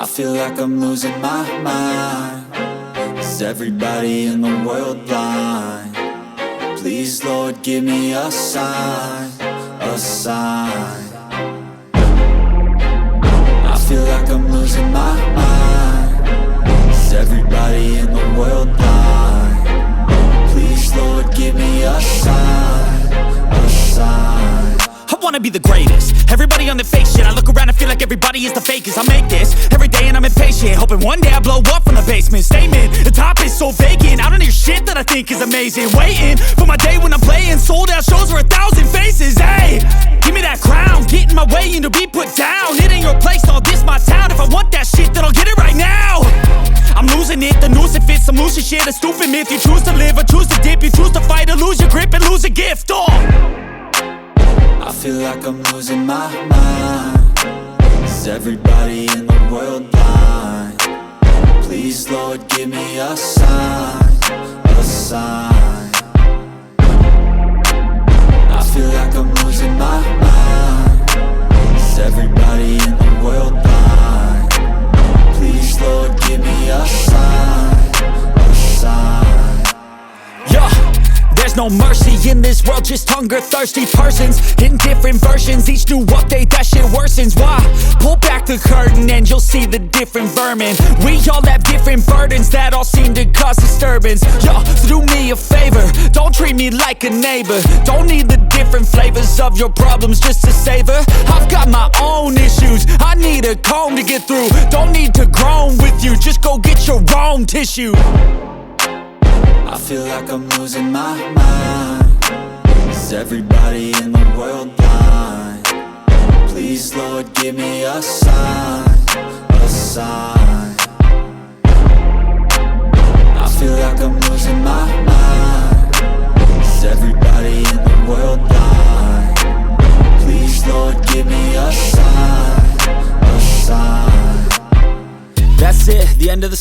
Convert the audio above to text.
I feel like I'm losing my mind. Is everybody in the world blind? Please, Lord, give me a sign, a sign. I feel like I'm losing my mind. Is everybody in the world blind? Please, Lord, give me a sign, a sign. I wanna be the greatest. Everybody on the fake shit. I look around and feel like everybody is the fakest. I make this every day and I'm impatient, hoping one day I blow up from the basement. Statement, the top is so vacant. I don't hear shit that I think is amazing. Waiting for my day when I'm playing sold out shows for 1,000 faces. Hey, give me that crown, get in my way and to be put down. It ain't your place, all this my town. If I want that shit, then I'll get it right now. I'm losing it, the noose it fits. I'm losing shit, a stupid myth. You choose to live or choose to dip. You choose to fight or lose your grip and lose a gift. I feel like I'm losing my mind. Is everybody in the world blind? Please, Lord, give me a sign, a sign. I feel like I'm losing my mind. Is everybody in the world blind? Please, Lord, give me a sign, a sign. Yeah. There's no mercy in this world, just hunger-thirsty persons in different versions. Each new update, that shit worsens. Why? Pull back the curtain and you'll see the different vermin. We all have different burdens that all seem to cause disturbance. Yo, so do me a favor, don't treat me like a neighbor. Don't need the different flavors of your problems just to savor. I've got my own issues, I need a comb to get through. Don't need to groan with you, just go get your own tissue. I feel like I'm losing my mind. Is everybody in the world blind? Please, Lord, give me a sign, a sign. I feel like I'm losing my mind. Is everybody in the world blind? Please, Lord, give me a sign, a sign. That's it, the end of the